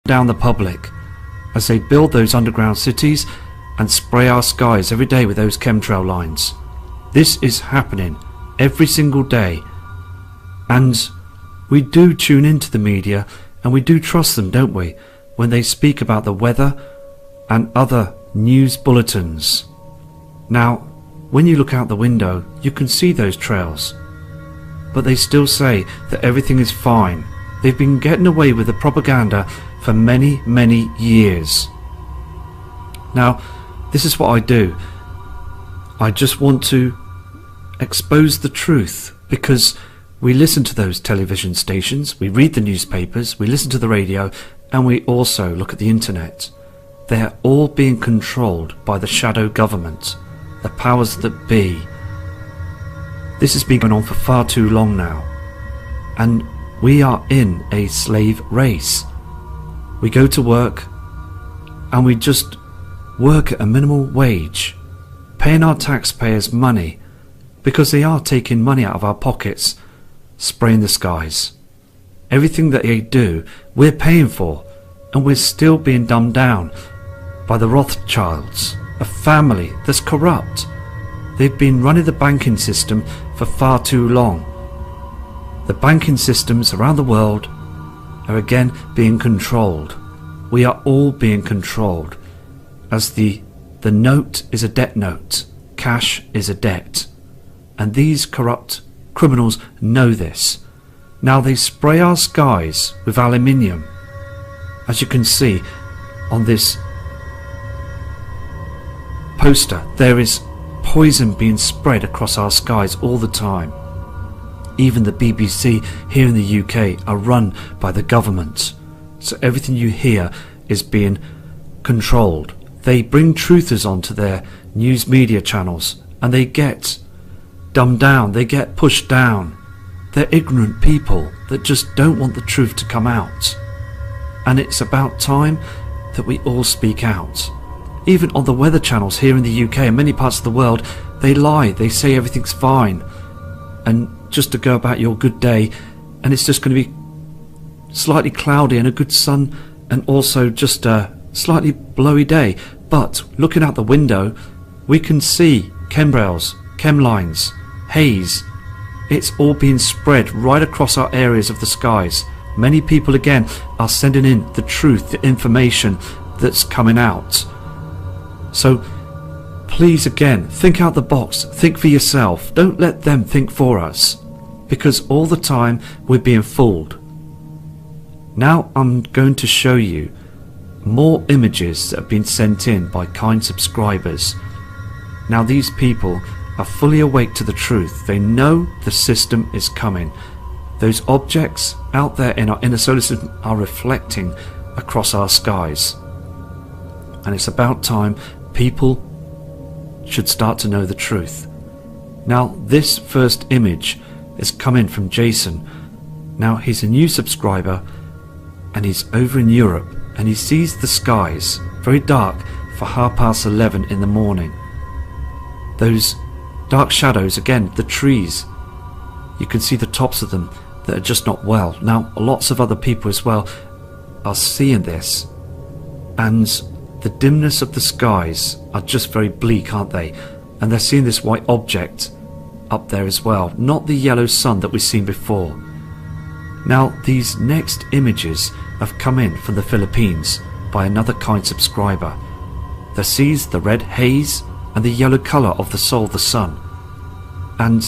down the public as they build those underground cities and spray our skies every day with those chemtrail lines. This is happening every single day, and we do tune into the media and we do trust them, don't we, when they speak about the weather and other news bulletins. Now, when you look out the window, you can see those trails, but they still say that everything is fine. They've been getting away with the propaganda for many, many years. Now, this is what I do. I just want to expose the truth, because we listen to those television stations, we read the newspapers, we listen to the radio, and we also look at the internet. They're all being controlled by the shadow government, the powers that be. This has been going on for far too long now, and we are in a slave race. We go to work and we just work at a minimal wage, paying our taxpayers money, because they are taking money out of our pockets, spraying the skies. Everything that they do, we're paying for, and we're still being dumbed down by the Rothschilds, a family that's corrupt. They've been running the banking system for far too long. The banking systems around the world are again being controlled. We are all being controlled, as the note is a debt note, cash is a debt, and these corrupt criminals know this. Now they spray our skies with aluminium. As you can see on this poster, there is poison being spread across our skies all the time. Even the BBC here in the UK are run by the government, so everything you hear is being controlled. They bring truthers onto their news media channels and they get dumbed down, they get pushed down. They're ignorant people that just don't want the truth to come out. And it's about time that we all speak out. Even on the weather channels here in the UK and many parts of the world, they lie, they say everything's fine, and just to go about your good day, and it's just going to be slightly cloudy and a good sun, and also just a slightly blowy day. But looking out the window, we can see chemtrails, chem lines, haze. It's all being spread right across our areas of the skies. Many people again are sending in the truth, the information that's coming out. So please again, think out the box, think for yourself. Don't let them think for us, because all the time we're being fooled. Now I'm going to show you more images that have been sent in by kind subscribers. Now these people are fully awake to the truth. They know the system is coming. Those objects out there in our inner solar system are reflecting across our skies. And it's about time people should start to know the truth. Now this first image has come in from Jason. Now he's a new subscriber and he's over in Europe, and he sees the skies very dark for 11:30 in the morning. Those dark shadows, again the trees, you can see the tops of them that are just not well. Now lots of other people as well are seeing this, and the dimness of the skies are just very bleak, aren't they? And they're seeing this white object up there as well, not the yellow sun that we've seen before. Now these next images have come in from the Philippines by another kind subscriber that sees the red haze and the yellow colour of the soul of the sun. And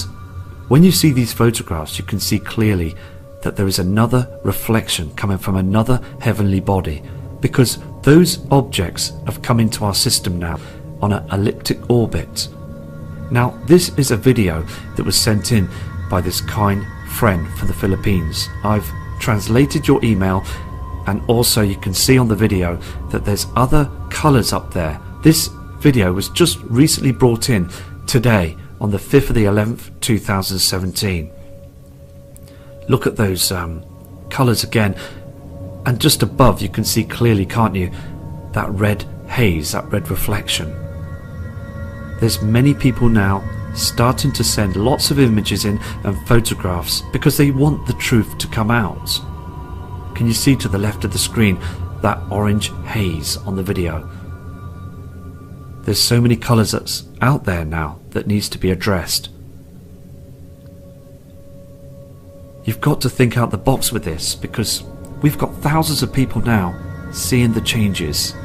when you see these photographs, you can see clearly that there is another reflection coming from another heavenly body, because those objects have come into our system now on an elliptic orbit. Now this is a video that was sent in by this kind friend from the Philippines. I've translated your email, and also you can see on the video that there's other colours up there. This video was just recently brought in today on the 5th of the 11th 2017. Look at those colours again, and just above you can see clearly, can't you, that red haze, that red reflection. There's many people now starting to send lots of images in and photographs because they want the truth to come out. Can you see to the left of the screen that orange haze on the video. There's so many colours that's out there now that needs to be addressed. You've got to think out the box with this, because we've got thousands of people now seeing the changes.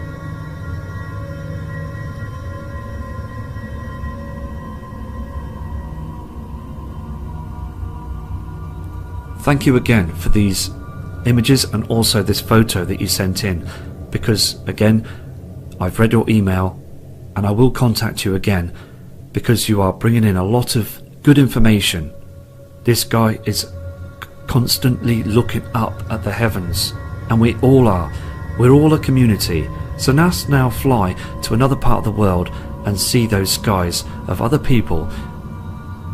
Thank you again for these images and also this photo that you sent in, because again, I've read your email and I will contact you again, because you are bringing in a lot of good information. This guy is constantly looking up at the heavens, and we all are. We're all a community. So let's now fly to another part of the world and see those skies of other people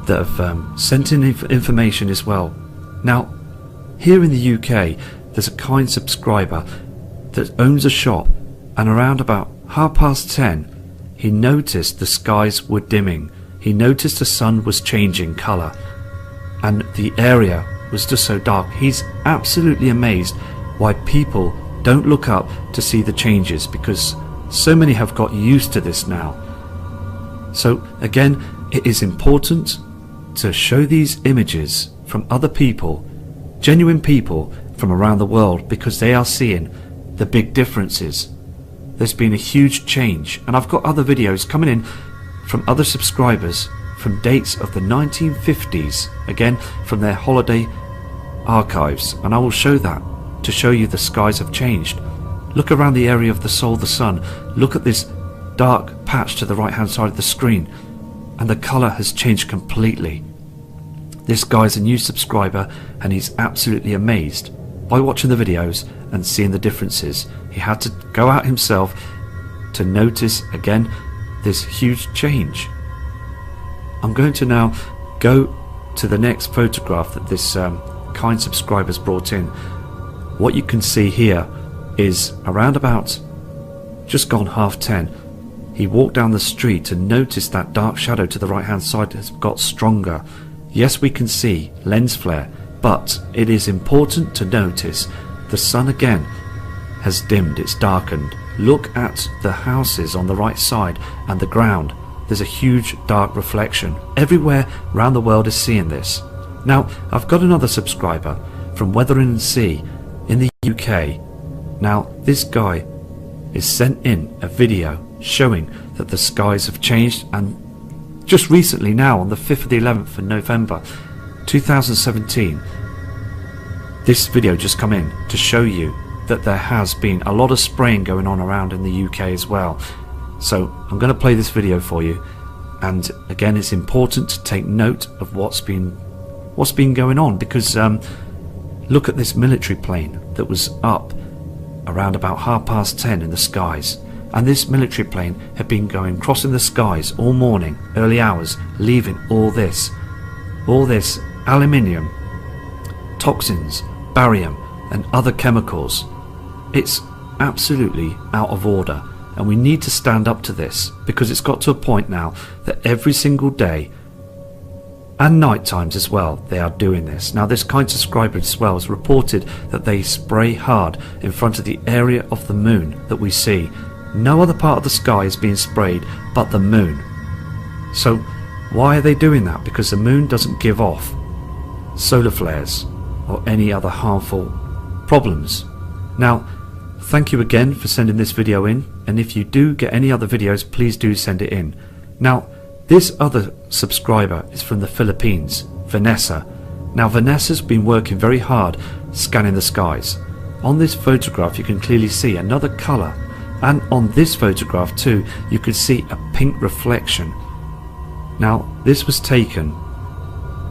that have sent in information as well. Now, here in the UK, there's a kind subscriber that owns a shop, and around about 10:30, he noticed the skies were dimming. He noticed the sun was changing colour, and the area was just so dark. He's absolutely amazed why people don't look up to see the changes, because so many have got used to this now. So again, it is important to show these images from other people, genuine people from around the world, because they are seeing the big differences. There's been a huge change, and I've got other videos coming in from other subscribers from dates of the 1950s, again from their holiday archives, and I will show that to show you the skies have changed. Look around the area of the Sol, the Sun. Look at this dark patch to the right hand side of the screen, and the colour has changed completely. This guy's a new subscriber and he's absolutely amazed by watching the videos and seeing the differences. He had to go out himself to notice again this huge change. I'm going to now go to the next photograph that this kind subscriber's brought in. What you can see here is around about just gone 10:30. He walked down the street and noticed that dark shadow to the right hand side has got stronger. Yes, we can see lens flare, but it is important to notice the sun again has dimmed, it's darkened. Look at the houses on the right side and the ground. There's a huge dark reflection. Everywhere around the world is seeing this. Now, I've got another subscriber from Weathering Sea in the UK. Now, this guy is sent in a video showing that the skies have changed, and just recently now on the 5th of the 11th of November 2017, this video just come in to show you that there has been a lot of spraying going on around in the UK as well. So I'm going to play this video for you, and again it's important to take note of what's been going on, because look at this military plane that was up around about 10:30 in the skies, and this military plane had been crossing the skies all morning, early hours, leaving all this aluminium, toxins, barium and other chemicals. It's absolutely out of order, and we need to stand up to this, because it's got to a point now that every single day and night times as well they are doing this. Now, this kind subscriber as well has reported that they spray hard in front of the area of the moon that we see. No other part of the sky is being sprayed but the moon. So why are they doing that? Because the moon doesn't give off solar flares or any other harmful problems. Now, thank you again for sending this video in, and if you do get any other videos, please do send it in. Now, this other subscriber is from the Philippines, Vanessa. Now, Vanessa's been working very hard scanning the skies. On this photograph you can clearly see another colour, and on this photograph too you can see a pink reflection. Now, this was taken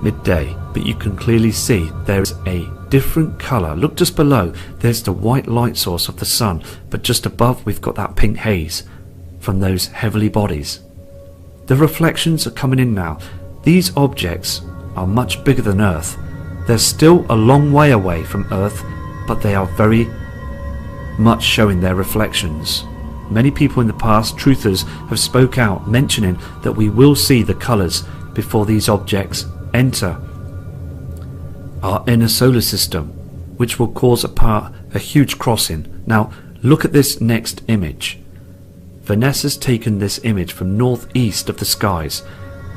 midday, but you can clearly see there is a different colour. Look just below, there's the white light source of the sun, but just above we've got that pink haze from those heavenly bodies. The reflections are coming in now. These objects are much bigger than Earth. They're still a long way away from Earth, but they are very much showing their reflections. Many people in the past, truthers, have spoke out mentioning that we will see the colours before these objects enter our inner solar system, which will cause a huge crossing. Now, Look at this next image. Vanessa's taken this image from northeast of the skies.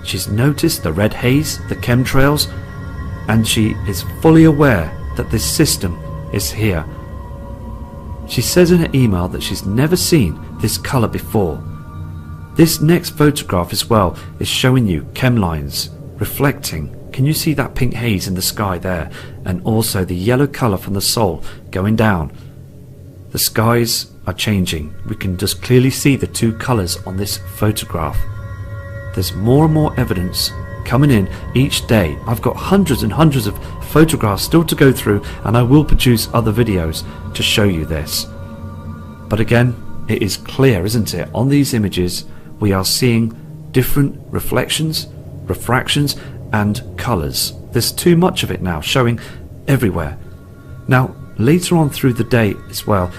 She's noticed the red haze, the chemtrails, and she is fully aware that this system is here. She says in her email that she's never seen this colour before. This next photograph as well is showing you chem lines reflecting. Can you see that pink haze in the sky there? And also the yellow colour from the Sol going down. The skies are changing. We can just clearly see the two colours on this photograph. There's more and more evidence coming in each day. I've got hundreds and hundreds of photographs still to go through, and I will produce other videos to show you this. But again, it is clear, isn't it? On these images we are seeing different reflections, refractions and colours. There's too much of it now, showing everywhere. Now later on through the day as well,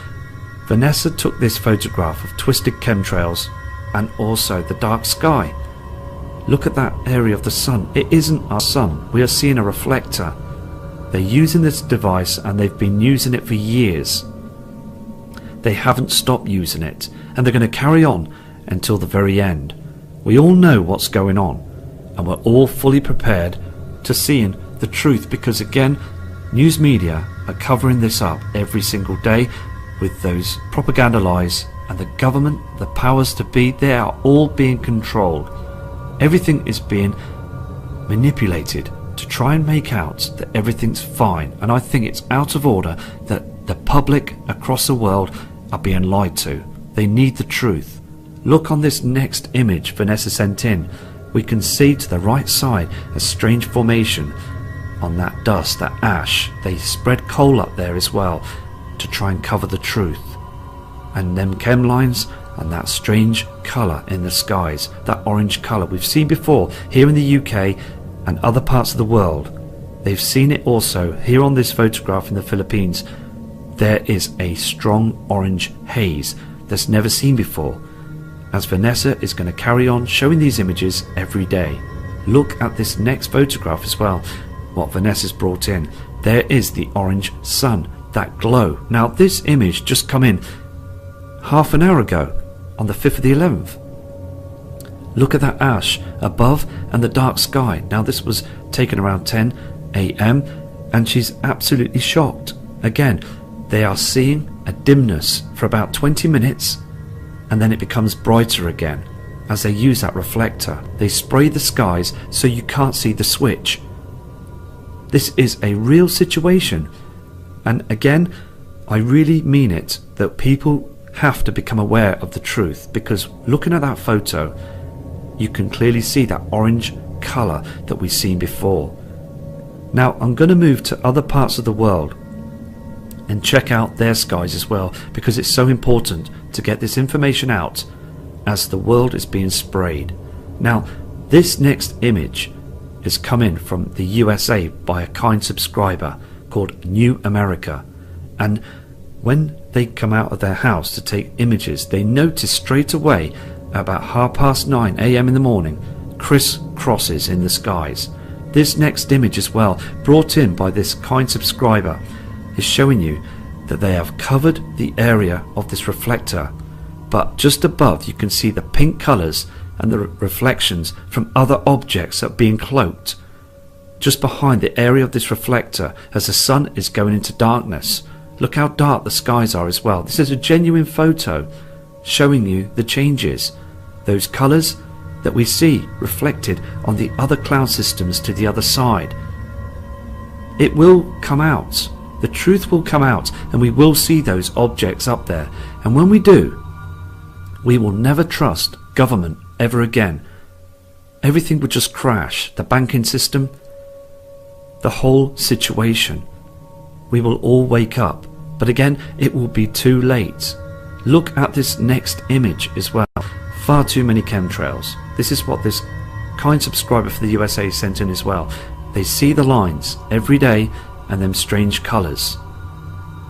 Vanessa took this photograph of twisted chemtrails and also the dark sky. Look at that area of the sun. It isn't our sun. We are seeing a reflector. They're using this device and they've been using it for years. They haven't stopped using it, and they're going to carry on until the very end. We all know what's going on, and we're all fully prepared to seeing the truth, because again, news media are covering this up every single day with those propaganda lies, and the government, the powers to be, they are all being controlled. Everything is being manipulated to try and make out that everything's fine, and I think it's out of order that the public across the world are being lied to. They need the truth. Look on this next image Vanessa sent in. We can see to the right side a strange formation on that dust, that ash. They spread coal up there as well to try and cover the truth. And them chem lines and that strange colour in the skies, that orange colour we've seen before here in the UK and other parts of the world. They've seen it also here on this photograph in the Philippines. There is a strong orange haze that's never seen before, as Vanessa is going to carry on showing these images every day. Look at this next photograph as well, what Vanessa's brought in. There is the orange sun, that glow. Now this image just come in half an hour ago on the 5th of the 11th. Look at that ash above and the dark sky. Now this was taken around 10 AM and she's absolutely shocked. Again, they are seeing a dimness for about 20 minutes and then it becomes brighter again as they use that reflector. They spray the skies so you can't see the switch. This is a real situation, and again, I really mean it, that people have to become aware of the truth, because looking at that photo you can clearly see that orange colour that we've seen before. Now I'm going to move to other parts of the world and check out their skies as well, because it's so important to get this information out as the world is being sprayed. Now this next image is coming from the USA by a kind subscriber called New America, and when they come out of their house to take images, they notice straight away about 9:30 AM in the morning crisscrosses in the skies. This next image as well, brought in by this kind subscriber, is showing you that they have covered the area of this reflector, but just above you can see the pink colours and the reflections from other objects that are being cloaked just behind the area of this reflector as the sun is going into darkness. Look how dark the skies are as well. This is a genuine photo showing you the changes, those colours that we see reflected on the other cloud systems to the other side. It will come out. The truth will come out, and we will see those objects up there. And when we do, we will never trust government ever again. Everything would just crash. The banking system, the whole situation. We will all wake up, but again it will be too late. Look at this next image as well. Far too many chemtrails. This is what this kind subscriber for the USA sent in as well. They see the lines every day and them strange colours.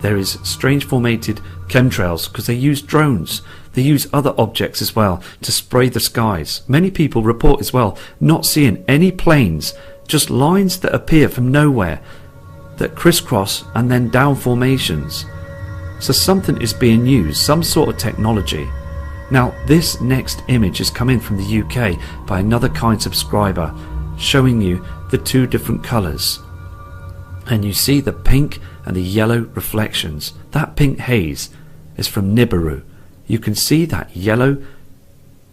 There is strange formated chemtrails because they use drones. They use other objects as well to spray the skies. Many people report as well not seeing any planes, just lines that appear from nowhere that crisscross and then down formations. So something is being used, some sort of technology. Now this next image is coming from the UK by another kind subscriber, showing you the two different colours. And you see the pink and the yellow reflections. That pink haze is from Nibiru. You can see that yellow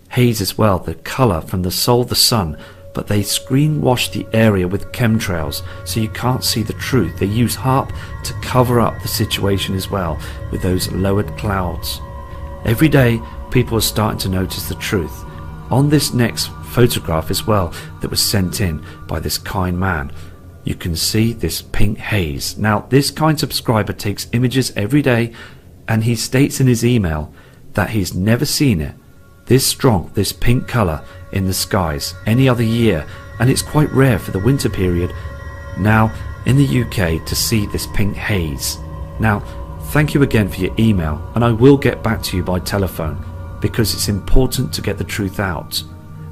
haze as well, the colour from the Sol, the sun, but they screen wash the area with chemtrails so you can't see the truth. They use HARP to cover up the situation as well with those lowered clouds. Every day people are starting to notice the truth. On this next photograph as well that was sent in by this kind man, you can see this pink haze. Now this kind subscriber takes images every day, and he states in his email that he's never seen it this strong, this pink colour in the skies any other year, and it's quite rare for the winter period now in the UK to see this pink haze. Now thank you again for your email, and I will get back to you by telephone because it's important to get the truth out.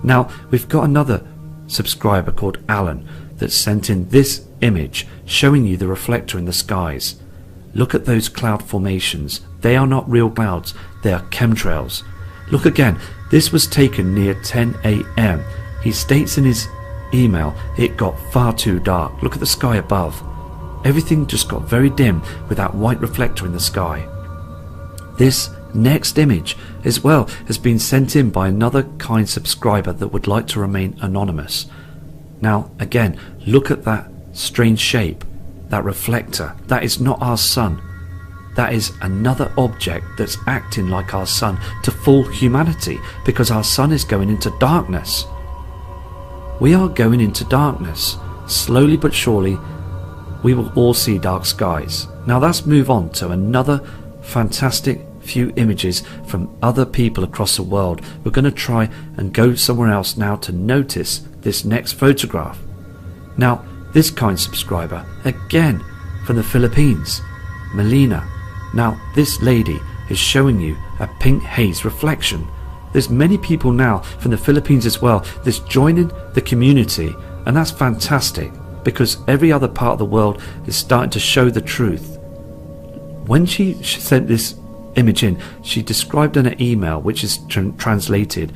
Now we've got another subscriber called Alan that sent in this image showing you the reflector in the skies. Look at those cloud formations. They are not real clouds, they are chemtrails. Look again, this was taken near 10 AM. He states in his email it got far too dark. Look at the sky above. Everything just got very dim with that white reflector in the sky. This next image as well has been sent in by another kind subscriber that would like to remain anonymous. Now again, look at that strange shape, that reflector. That is not our sun. That is another object that's acting like our sun to fool humanity, because our sun is going into darkness. We are going into darkness. Slowly but surely we will all see dark skies. Now let's move on to another fantastic few images from other people across the world. We're going to try and go somewhere else now to notice this next photograph. Now this kind subscriber, again from the Philippines, Melina. Now this lady is showing you a pink haze reflection. There's many people now from the Philippines as well that's joining the community, and that's fantastic because every other part of the world is starting to show the truth. When she sent this image in, she described in an email, which is translated,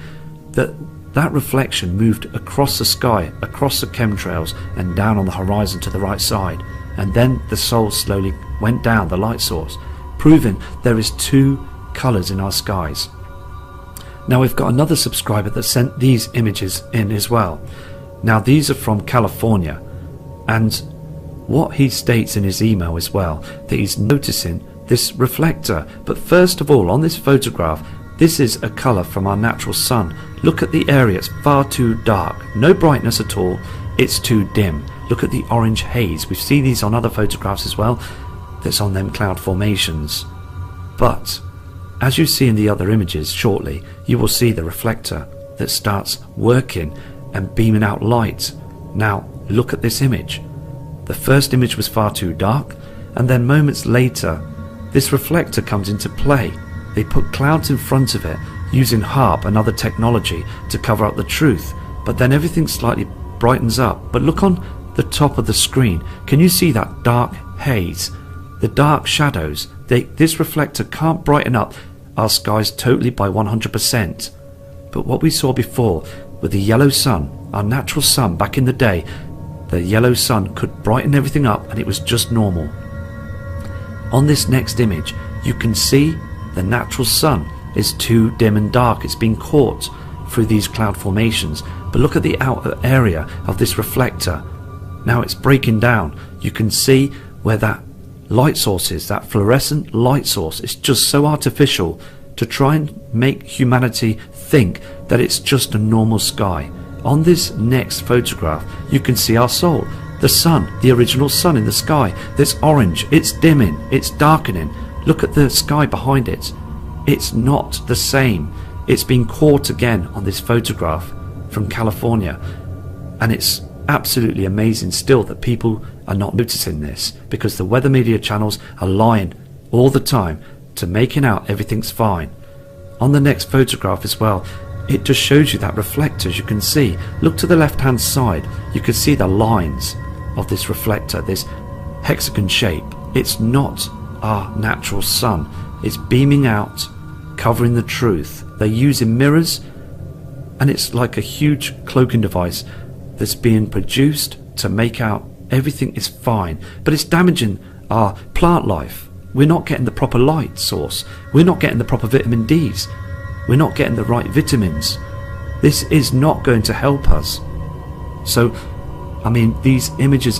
that reflection moved across the sky, across the chemtrails, and down on the horizon to the right side, and then the Sol slowly went down, the light source, proving there is two colours in our skies. Now we've got another subscriber that sent these images in as well. Now these are from California, and what he states in his email as well, that he's noticing this reflector. But first of all, on this photograph, this is a colour from our natural sun. Look at the area, it's far too dark, no brightness at all, it's too dim. Look at the orange haze. We've seen these on other photographs as well, that's on them cloud formations. But as you see in the other images shortly, you will see the reflector that starts working and beaming out light. Now look at this image. The first image was far too dark, and then moments later this reflector comes into play. They put clouds in front of it using HARP and other technology to cover up the truth, but then everything slightly brightens up. But look on the top of the screen, can you see that dark haze, the dark shadows? This reflector can't brighten up our skies totally by 100%. But what we saw before with the yellow sun, our natural sun back in the day, the yellow sun could brighten everything up and it was just normal. On this next image you can see the natural sun is too dim and dark. It's been caught through these cloud formations. But look at the outer area of this reflector. Now it's breaking down. You can see where that light source is, that fluorescent light source. It's just so artificial to try and make humanity think that it's just a normal sky. On this next photograph you can see our Sol, the sun, the original sun in the sky. That's orange, it's dimming, it's darkening. Look at the sky behind it. It's not the same. It's been caught again on this photograph from California, and it's absolutely amazing still that people are not noticing this, because the weather media channels are lying all the time to making out everything's fine. On the next photograph as well, it just shows you that reflector. As you can see, look to the left hand side, you can see the lines of this reflector, this hexagon shape. It's not our natural sun. It's beaming out, covering the truth. They're using mirrors, and it's like a huge cloaking device that's being produced to make out everything is fine, but it's damaging our plant life. We're not getting the proper light source. We're not getting the proper vitamin Ds. We're not getting the right vitamins. This is not going to help us. So, I mean, these images